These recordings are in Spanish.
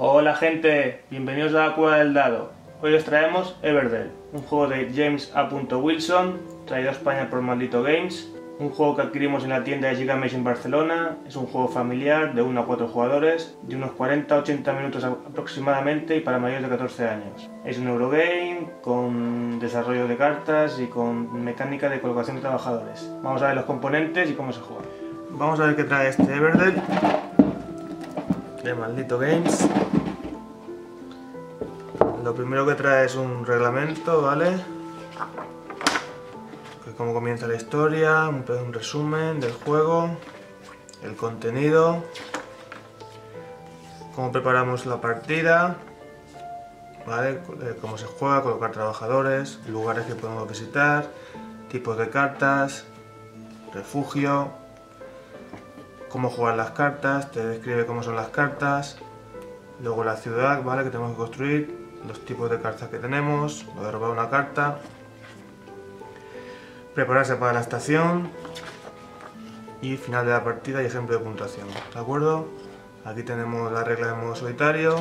Hola gente, bienvenidos a la Cueva del Dado. Hoy os traemos Everdell, un juego de James A. Wilson, traído a España por Maldito Games, un juego que adquirimos en la tienda de Gigamesh en Barcelona. Es un juego familiar de 1 a 4 jugadores, de unos 40-80 minutos aproximadamente y para mayores de 14 años. Es un Eurogame con desarrollo de cartas y con mecánica de colocación de trabajadores. Vamos a ver los componentes y cómo se juega. Vamos a ver qué trae este Everdell de Maldito Games. Lo primero que trae es un reglamento, ¿vale? Que cómo comienza la historia, un resumen del juego, el contenido, cómo preparamos la partida, ¿vale? Cómo se juega, colocar trabajadores, lugares que podemos visitar, tipos de cartas, refugio, cómo jugar las cartas, te describe cómo son las cartas, luego la ciudad, ¿vale? Que tenemos que construir, los tipos de cartas que tenemos, lo de robar una carta, prepararse para la estación y final de la partida y ejemplo de puntuación, ¿de acuerdo? Aquí tenemos la regla de modo solitario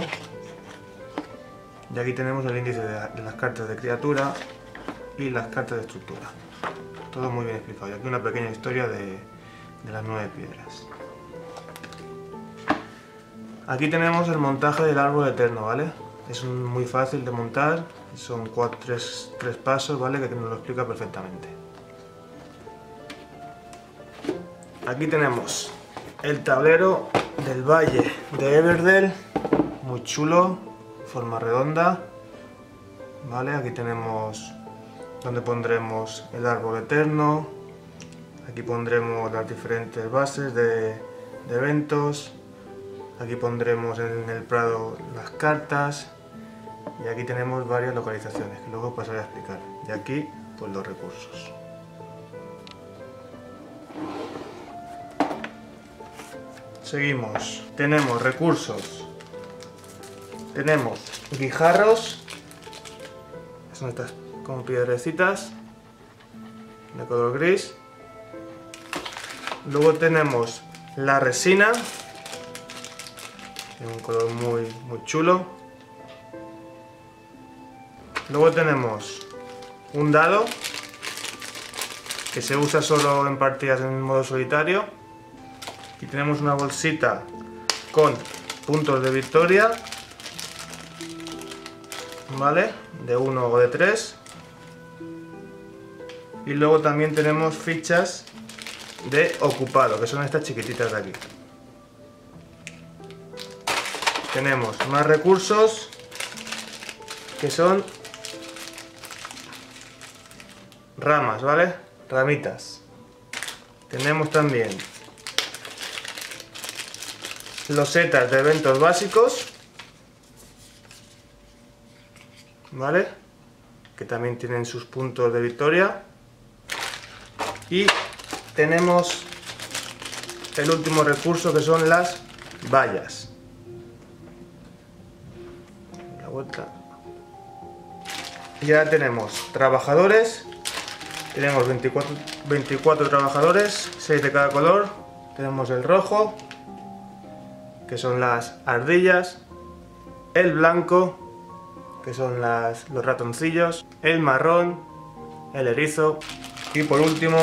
y aquí tenemos el índice de las cartas de criatura y las cartas de estructura, todo muy bien explicado. Y aquí una pequeña historia de las 9 piedras. Aquí tenemos el montaje del árbol eterno, ¿vale? Es muy fácil de montar, son tres pasos, ¿vale? Que nos lo explica perfectamente. Aquí tenemos el tablero del Valle de Everdell, muy chulo, forma redonda, ¿vale? Aquí tenemos donde pondremos el árbol eterno, aquí pondremos las diferentes bases de eventos, aquí pondremos en el prado las cartas y aquí tenemos varias localizaciones que luego pasaré a explicar. Y aquí pues los recursos. Seguimos. Tenemos recursos. Tenemos guijarros. Son estas como piedrecitas de color gris. Luego tenemos la resina, de un color muy chulo. Luego tenemos un dado que se usa solo en partidas en modo solitario. Aquí tenemos una bolsita con puntos de victoria, ¿vale? De 1 o de 3. Y luego también tenemos fichas de ocupado, que son estas chiquititas de aquí. Tenemos más recursos que son ramas, ¿vale? Ramitas. Tenemos también losetas de eventos básicos, ¿vale? Que también tienen sus puntos de victoria. Y tenemos el último recurso que son las vallas. La vuelta. Ya tenemos trabajadores. Tenemos 24 trabajadores, 6 de cada color. Tenemos el rojo, que son las ardillas, el blanco, que son los ratoncillos, el marrón, el erizo y por último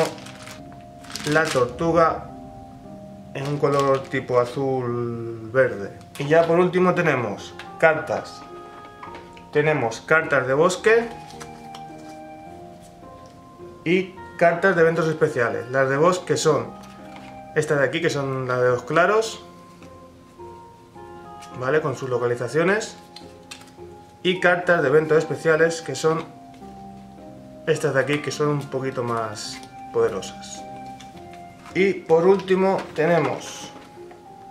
la tortuga en un color tipo azul verde. Y ya por último tenemos cartas. Tenemos cartas de bosque y cartas de eventos especiales. Las de bosque son estas de aquí, que son las de los claros, ¿vale? Con sus localizaciones. Y cartas de eventos especiales, que son estas de aquí, que son un poquito más poderosas. Y por último tenemos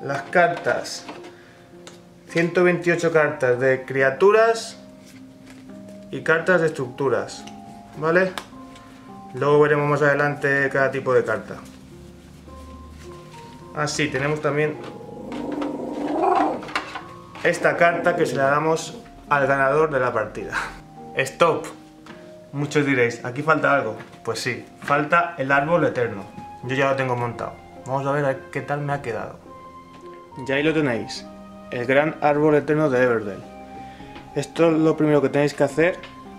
las cartas, 128 cartas de criaturas y cartas de estructuras, ¿vale? Luego veremos más adelante cada tipo de carta. Así tenemos también esta carta que se la damos al ganador de la partida. ¡Stop! Muchos diréis, ¿aquí falta algo? Pues sí, falta el árbol eterno. Yo ya lo tengo montado. Vamos a ver qué tal me ha quedado. Ya ahí lo tenéis. el gran árbol eterno de Everdell. Esto es lo primero que tenéis que hacer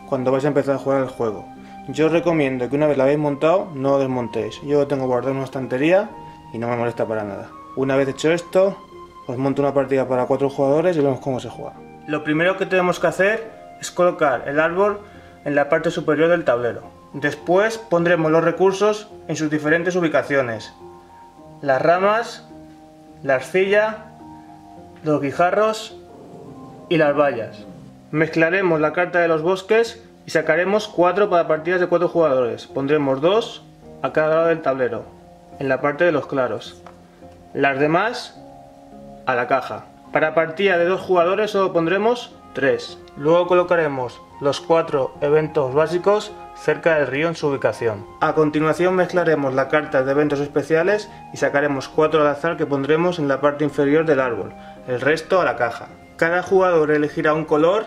cuando vais a empezar a jugar el juego. Yo os recomiendo que una vez lo habéis montado, no lo desmontéis. Yo lo tengo guardado en una estantería y no me molesta para nada. Una vez hecho esto, os monto una partida para 4 jugadores y vemos cómo se juega. Lo primero que tenemos que hacer es colocar el árbol en la parte superior del tablero. Después pondremos los recursos en sus diferentes ubicaciones. Las ramas, la arcilla, los guijarros y las bayas. Mezclaremos la carta de los bosques y sacaremos 4 para partidas de 4 jugadores. Pondremos 2 a cada lado del tablero, en la parte de los claros. Las demás a la caja. Para partida de 2 jugadores solo pondremos 3. Luego colocaremos los 4 eventos básicos cerca del río en su ubicación. A continuación mezclaremos las cartas de eventos especiales y sacaremos 4 al azar que pondremos en la parte inferior del árbol, el resto a la caja. Cada jugador elegirá un color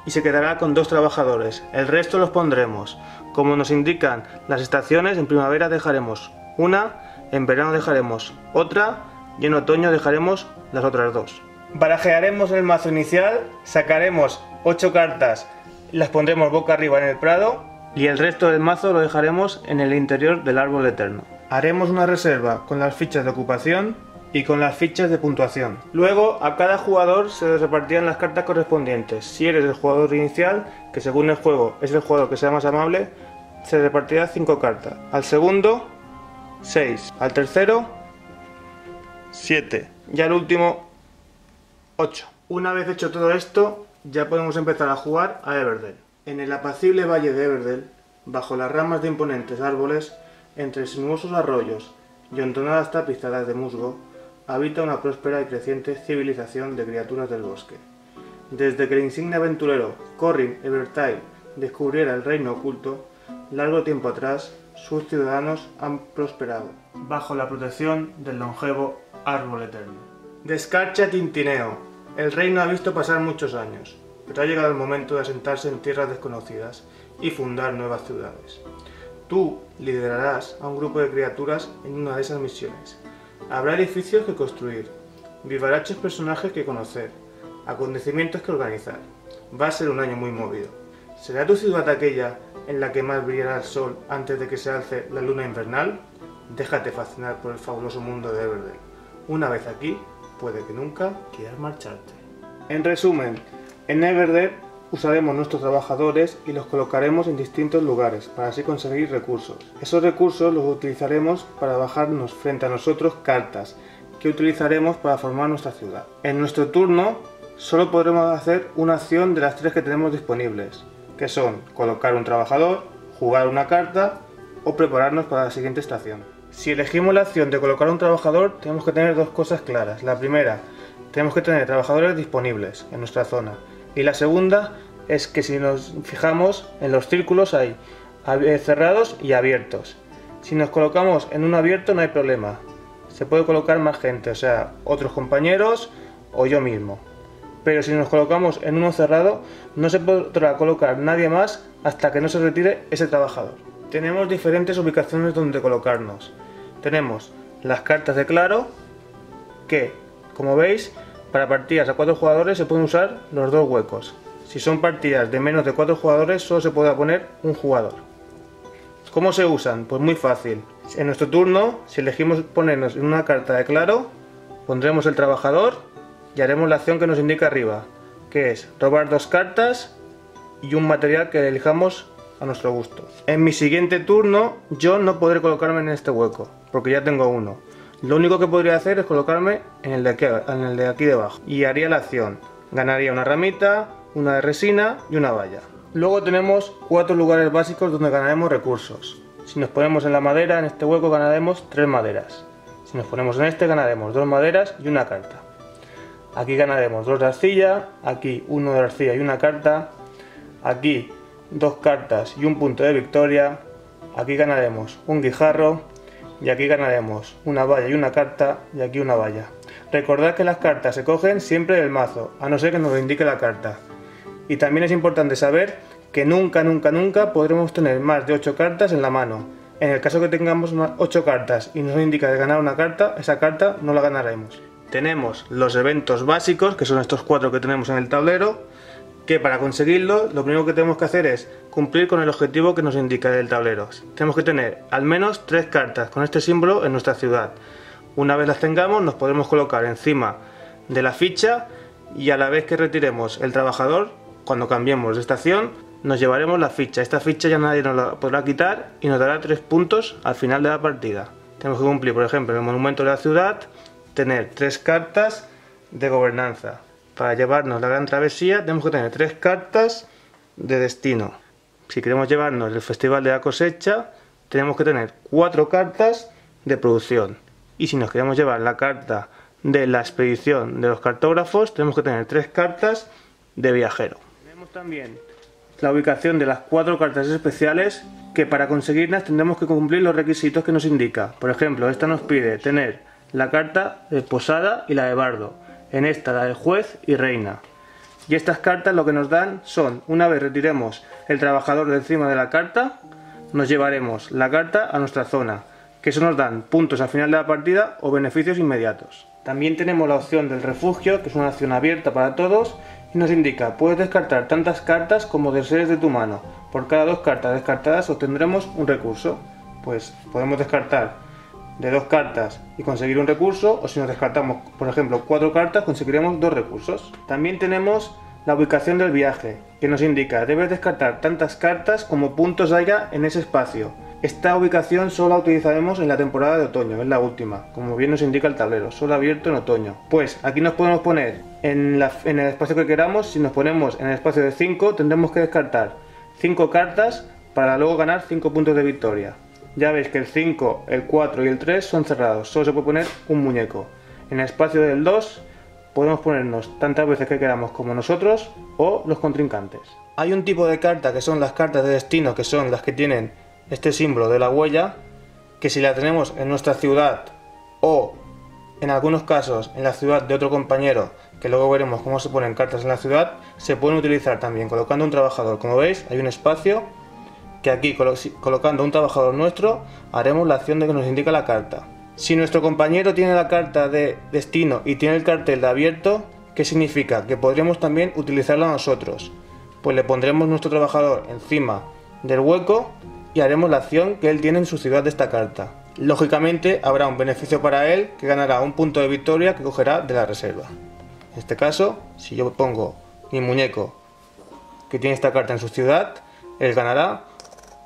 y se quedará con 2 trabajadores, el resto los pondremos. Como nos indican las estaciones, en primavera dejaremos una, en verano dejaremos otra y en otoño dejaremos las otras 2. Barajearemos el mazo inicial, sacaremos 8 cartas y las pondremos boca arriba en el prado y el resto del mazo lo dejaremos en el interior del árbol eterno. Haremos una reserva con las fichas de ocupación y con las fichas de puntuación. Luego a cada jugador se les repartirán las cartas correspondientes. Si eres el jugador inicial, que según el juego es el jugador que sea más amable, se le repartirá 5 cartas. Al segundo, 6. Al tercero, 7. Y al último, 8. Una vez hecho todo esto, ya podemos empezar a jugar a Everdell. En el apacible valle de Everdell, bajo las ramas de imponentes árboles, entre sinuosos arroyos y hondonadas tapizadas de musgo, habita una próspera y creciente civilización de criaturas del bosque. Desde que el insigne aventurero Corrin Evertile descubriera el reino oculto, largo tiempo atrás, sus ciudadanos han prosperado, bajo la protección del longevo árbol eterno. Descarcha Tintineo. El reino ha visto pasar muchos años, pero ha llegado el momento de asentarse en tierras desconocidas y fundar nuevas ciudades. Tú liderarás a un grupo de criaturas en una de esas misiones. Habrá edificios que construir, vivaraches personajes que conocer, acontecimientos que organizar. Va a ser un año muy movido. ¿Será tu ciudad aquella en la que más brillará el sol antes de que se alce la luna invernal? Déjate fascinar por el fabuloso mundo de Everdell. Una vez aquí, puede que nunca quieras marcharte. En resumen, en Everdell usaremos nuestros trabajadores y los colocaremos en distintos lugares para así conseguir recursos. Esos recursos los utilizaremos para bajarnos frente a nosotros cartas que utilizaremos para formar nuestra ciudad. En nuestro turno solo podremos hacer una acción de las 3 que tenemos disponibles, que son colocar un trabajador, jugar una carta o prepararnos para la siguiente estación. Si elegimos la acción de colocar un trabajador, tenemos que tener 2 cosas claras. La primera, tenemos que tener trabajadores disponibles en nuestra zona. Y la segunda es que si nos fijamos en los círculos hay cerrados y abiertos. Si nos colocamos en un abierto no hay problema. Se puede colocar más gente, o sea, otros compañeros o yo mismo. Pero si nos colocamos en uno cerrado no se podrá colocar nadie más hasta que no se retire ese trabajador. Tenemos diferentes ubicaciones donde colocarnos. Tenemos las cartas de claro que, como veis, para partidas a 4 jugadores se pueden usar los 2 huecos. Si son partidas de menos de 4 jugadores solo se podrá poner un jugador. ¿Cómo se usan? Pues muy fácil. En nuestro turno, si elegimos ponernos en una carta de claro, pondremos el trabajador y haremos la acción que nos indica arriba, que es robar 2 cartas y un material que elijamos a nuestro gusto. En mi siguiente turno yo no podré colocarme en este hueco, porque ya tengo uno. Lo único que podría hacer es colocarme en el de aquí debajo y haría la acción. Ganaría una ramita, una de resina y una valla. Luego tenemos 4 lugares básicos donde ganaremos recursos. Si nos ponemos en la madera, en este hueco ganaremos 3 maderas. Si nos ponemos en este ganaremos 2 maderas y una carta. Aquí ganaremos 2 de arcilla, aquí 1 de arcilla y una carta. Aquí 2 cartas y un punto de victoria. Aquí ganaremos un guijarro. Y aquí ganaremos una valla y una carta, y aquí una valla. Recordad que las cartas se cogen siempre del mazo, a no ser que nos lo indique la carta. Y también es importante saber que nunca podremos tener más de 8 cartas en la mano. En el caso que tengamos 8 cartas y nos indica de ganar una carta, esa carta no la ganaremos. Tenemos los eventos básicos, que son estos 4 que tenemos en el tablero, que para conseguirlo lo primero que tenemos que hacer es cumplir con el objetivo que nos indica el tablero. Tenemos que tener al menos 3 cartas con este símbolo en nuestra ciudad. Una vez las tengamos nos podremos colocar encima de la ficha y a la vez que retiremos el trabajador, cuando cambiemos de estación, nos llevaremos la ficha. Esta ficha ya nadie nos la podrá quitar y nos dará 3 puntos al final de la partida. Tenemos que cumplir, por ejemplo, en el monumento de la ciudad, tener 3 cartas de gobernanza. Para llevarnos la gran travesía tenemos que tener 3 cartas de destino. Si queremos llevarnos el festival de la cosecha, tenemos que tener 4 cartas de producción. Y si nos queremos llevar la carta de la expedición de los cartógrafos, tenemos que tener 3 cartas de viajero. Tenemos también la ubicación de las 4 cartas especiales, que para conseguirlas tendremos que cumplir los requisitos que nos indica. Por ejemplo, esta nos pide tener la carta de posada y la de bardo. En esta la de juez y reina. Y estas cartas lo que nos dan son, una vez retiremos el trabajador de encima de la carta, nos llevaremos la carta a nuestra zona, que eso nos dan puntos al final de la partida o beneficios inmediatos. También tenemos la opción del refugio, que es una opción abierta para todos, y nos indica, puedes descartar tantas cartas como desees de tu mano. Por cada 2 cartas descartadas obtendremos un recurso. Pues podemos descartar de 2 cartas y conseguir un recurso, o si nos descartamos, por ejemplo, 4 cartas, conseguiremos 2 recursos. También tenemos la ubicación del viaje, que nos indica, debes descartar tantas cartas como puntos haya en ese espacio. Esta ubicación solo la utilizaremos en la temporada de otoño, es la última, como bien nos indica el tablero, solo abierto en otoño. Pues aquí nos podemos poner en el espacio que queramos. Si nos ponemos en el espacio de 5, tendremos que descartar 5 cartas para luego ganar 5 puntos de victoria. Ya veis que el 5, el 4 y el 3 son cerrados, solo se puede poner un muñeco. En el espacio del 2 podemos ponernos tantas veces que queramos como nosotros o los contrincantes. Hay un tipo de carta que son las cartas de destino, que son las que tienen este símbolo de la huella, que si la tenemos en nuestra ciudad o en algunos casos en la ciudad de otro compañero, que luego veremos cómo se ponen cartas en la ciudad, se pueden utilizar también colocando un trabajador. Como veis, hay un espacio que aquí colocando un trabajador nuestro haremos la acción de que nos indica la carta. Si nuestro compañero tiene la carta de destino y tiene el cartel de abierto, ¿qué significa? Que podríamos también utilizarla nosotros. Pues le pondremos nuestro trabajador encima del hueco y haremos la acción que él tiene en su ciudad de esta carta. Lógicamente habrá un beneficio para él, que ganará un punto de victoria que cogerá de la reserva. En este caso, si yo pongo mi muñeco que tiene esta carta en su ciudad, él ganará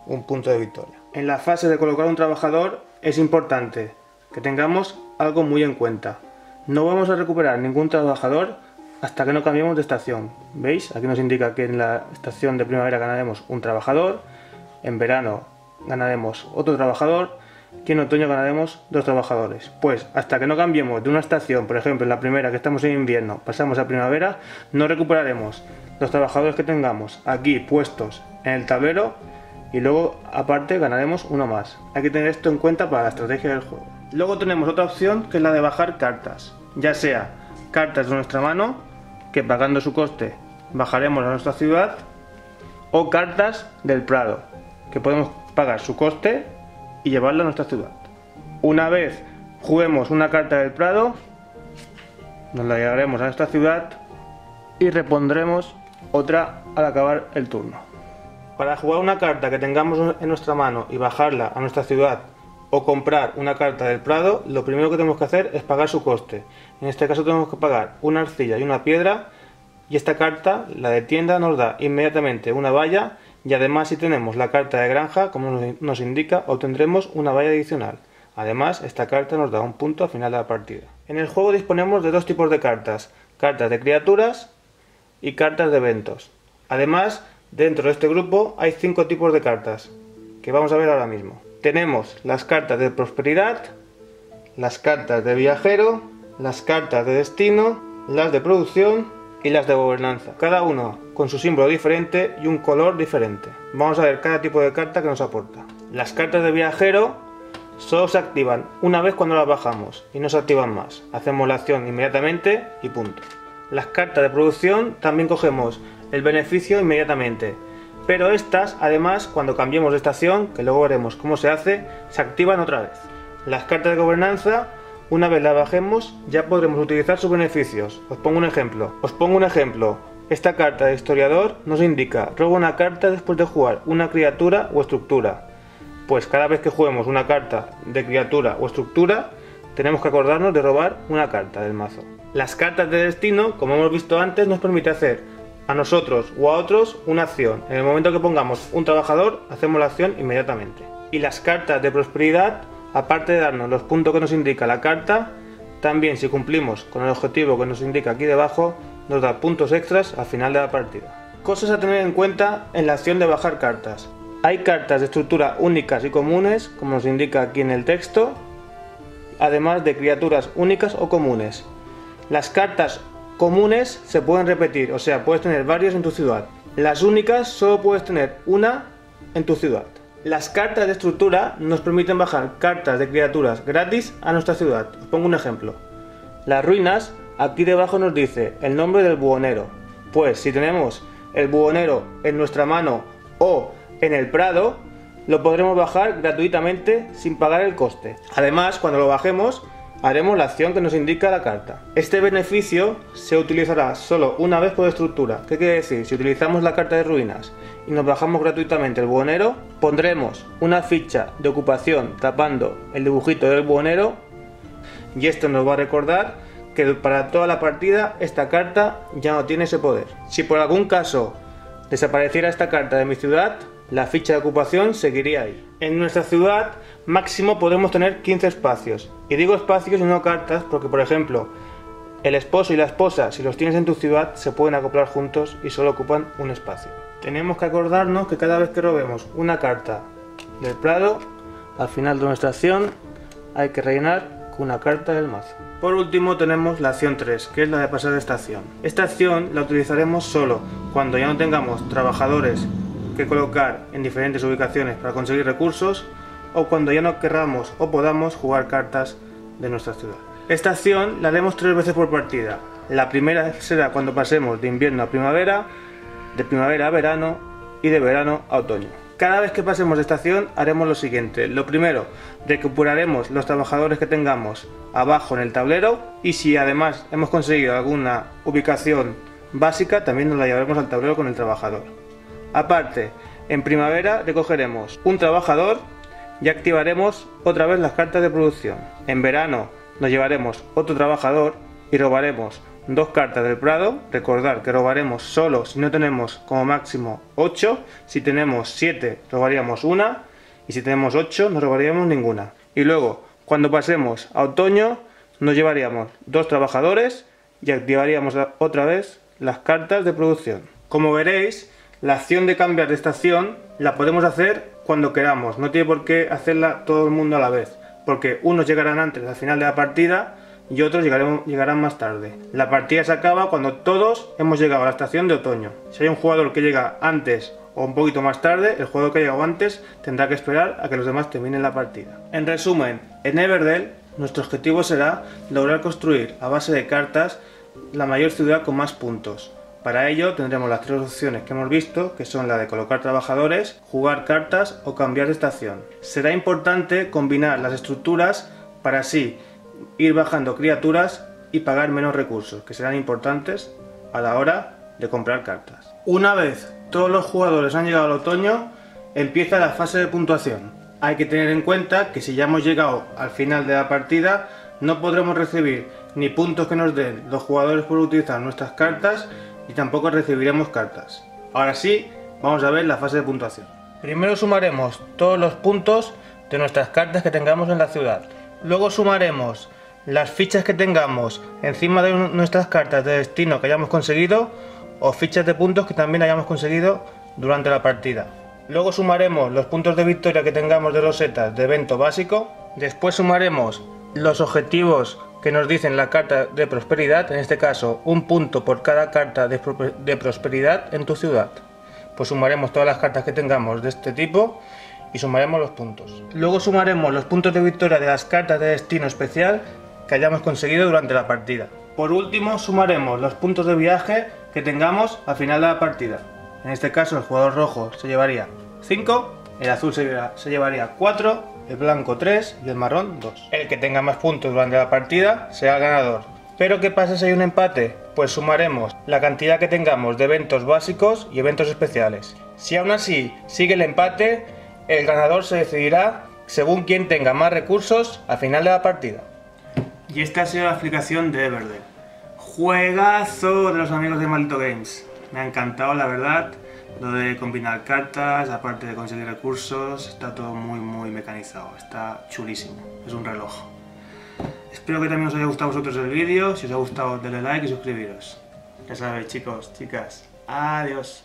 un punto de victoria. En la fase de colocar un trabajador es importante que tengamos algo muy en cuenta. No vamos a recuperar ningún trabajador hasta que no cambiemos de estación. ¿Veis? Aquí nos indica que en la estación de primavera ganaremos un trabajador, en verano ganaremos otro trabajador y en otoño ganaremos 2 trabajadores. Pues hasta que no cambiemos de una estación, por ejemplo en la primera que estamos en invierno, pasamos a primavera, no recuperaremos los trabajadores que tengamos aquí puestos en el tablero y luego aparte ganaremos uno más. Hay que tener esto en cuenta para la estrategia del juego. Luego tenemos otra opción, que es la de bajar cartas, ya sea cartas de nuestra mano, que pagando su coste bajaremos a nuestra ciudad, o cartas del Prado, que podemos pagar su coste y llevarla a nuestra ciudad. Una vez juguemos una carta del Prado, nos la llevaremos a nuestra ciudad y repondremos otra al acabar el turno. Para jugar una carta que tengamos en nuestra mano y bajarla a nuestra ciudad, o comprar una carta del Prado, lo primero que tenemos que hacer es pagar su coste. En este caso tenemos que pagar una arcilla y una piedra, y esta carta, la de tienda, nos da inmediatamente una valla, y además si tenemos la carta de granja, como nos indica, obtendremos una valla adicional. Además, esta carta nos da un punto al final de la partida. En el juego disponemos de 2 tipos de cartas de criaturas y cartas de eventos. Además, dentro de este grupo hay 5 tipos de cartas, que vamos a ver ahora mismo. Tenemos las cartas de prosperidad, las cartas de viajero, las cartas de destino, las de producción y las de gobernanza, cada uno con su símbolo diferente y un color diferente. Vamos a ver cada tipo de carta que nos aporta. Las cartas de viajero solo se activan una vez cuando las bajamos y no se activan más. Hacemos la acción inmediatamente y punto. Las cartas de producción también cogemos el beneficio inmediatamente, pero estas además cuando cambiemos de estación, que luego veremos cómo se hace, se activan otra vez. Las cartas de gobernanza una vez la bajemos ya podremos utilizar sus beneficios. Os pongo un ejemplo. Esta carta de historiador nos indica: roba una carta después de jugar una criatura o estructura. Pues cada vez que juguemos una carta de criatura o estructura, tenemos que acordarnos de robar una carta del mazo. Las cartas de destino, como hemos visto antes, nos permite hacer a nosotros o a otros una acción. En el momento que pongamos un trabajador, hacemos la acción inmediatamente. Y las cartas de prosperidad, aparte de darnos los puntos que nos indica la carta, también si cumplimos con el objetivo que nos indica aquí debajo, nos da puntos extras al final de la partida. Cosas a tener en cuenta en la acción de bajar cartas. Hay cartas de estructura únicas y comunes, como nos indica aquí en el texto, además de criaturas únicas o comunes. Las cartas comunes se pueden repetir, o sea, puedes tener varias en tu ciudad. Las únicas solo puedes tener una en tu ciudad. Las cartas de estructura nos permiten bajar cartas de criaturas gratis a nuestra ciudad. Os pongo un ejemplo. Las ruinas, aquí debajo nos dice el nombre del buhonero. Pues si tenemos el buhonero en nuestra mano o en el prado, lo podremos bajar gratuitamente sin pagar el coste. Además, cuando lo bajemos, haremos la acción que nos indica la carta. Este beneficio se utilizará solo una vez por estructura. ¿Qué quiere decir? Si utilizamos la carta de ruinas y nos bajamos gratuitamente el buhonero, pondremos una ficha de ocupación tapando el dibujito del buhonero, y esto nos va a recordar que para toda la partida esta carta ya no tiene ese poder. Si por algún caso desapareciera esta carta de mi ciudad, la ficha de ocupación seguiría ahí. En nuestra ciudad máximo podemos tener 15 espacios. Y digo espacios y no cartas porque, por ejemplo, el esposo y la esposa, si los tienes en tu ciudad, se pueden acoplar juntos y solo ocupan un espacio. Tenemos que acordarnos que cada vez que robemos una carta del prado, al final de nuestra acción hay que rellenar con una carta del mazo. Por último tenemos la acción 3, que es la de pasar de estación. Esta acción la utilizaremos solo cuando ya no tengamos trabajadores que colocar en diferentes ubicaciones para conseguir recursos, o cuando ya no querramos o podamos jugar cartas de nuestra ciudad. Esta acción la haremos 3 veces por partida. La primera será cuando pasemos de invierno a primavera, de primavera a verano y de verano a otoño. Cada vez que pasemos de estación haremos lo siguiente. Lo primero, recuperaremos los trabajadores que tengamos abajo en el tablero, y si además hemos conseguido alguna ubicación básica, también nos la llevaremos al tablero con el trabajador. Aparte, en primavera recogeremos un trabajador y activaremos otra vez las cartas de producción. En verano nos llevaremos otro trabajador y robaremos 2 cartas del prado. Recordad que robaremos solo si no tenemos como máximo 8. Si tenemos 7 robaríamos una, y si tenemos 8 no robaríamos ninguna. Y luego, cuando pasemos a otoño, nos llevaríamos 2 trabajadores y activaríamos otra vez las cartas de producción. Como veréis, la acción de cambiar de estación la podemos hacer cuando queramos, no tiene por qué hacerla todo el mundo a la vez, porque unos llegarán antes al final de la partida y otros llegarán más tarde. La partida se acaba cuando todos hemos llegado a la estación de otoño. Si hay un jugador que llega antes o un poquito más tarde, el jugador que ha llegado antes tendrá que esperar a que los demás terminen la partida. En resumen, en Everdell nuestro objetivo será lograr construir a base de cartas la mayor ciudad con más puntos. Para ello tendremos las 3 opciones que hemos visto, que son la de colocar trabajadores, jugar cartas o cambiar de estación. Será importante combinar las estructuras para así ir bajando criaturas y pagar menos recursos, que serán importantes a la hora de comprar cartas. Una vez todos los jugadores han llegado al otoño, empieza la fase de puntuación. Hay que tener en cuenta que si ya hemos llegado al final de la partida, no podremos recibir ni puntos que nos den los jugadores por utilizar nuestras cartas, y tampoco recibiremos cartas. Ahora sí, vamos a ver la fase de puntuación. Primero sumaremos todos los puntos de nuestras cartas que tengamos en la ciudad. Luego sumaremos las fichas que tengamos encima de nuestras cartas de destino que hayamos conseguido, o fichas de puntos que también hayamos conseguido durante la partida. Luego sumaremos los puntos de victoria que tengamos de losetas de evento básico. Después sumaremos los objetivos que nos dicen la carta de prosperidad, en este caso un punto por cada carta de prosperidad en tu ciudad. Pues sumaremos todas las cartas que tengamos de este tipo y sumaremos los puntos. Luego sumaremos los puntos de victoria de las cartas de destino especial que hayamos conseguido durante la partida. Por último, sumaremos los puntos de viaje que tengamos al final de la partida. En este caso el jugador rojo se llevaría 5, el azul se llevaría 4, el blanco 3 y el marrón 2. El que tenga más puntos durante la partida será el ganador. ¿Pero qué pasa si hay un empate? Pues sumaremos la cantidad que tengamos de eventos básicos y eventos especiales. Si aún así sigue el empate, el ganador se decidirá según quien tenga más recursos al final de la partida. Y esta ha sido la explicación de Everdell. Juegazo de los amigos de Maldito Games. Me ha encantado, la verdad, lo de combinar cartas, aparte de conseguir recursos, está todo muy mecanizado, está chulísimo, es un reloj. Espero que también os haya gustado a vosotros el vídeo. Si os ha gustado, denle like y suscribiros. Ya sabéis, chicos, chicas, adiós.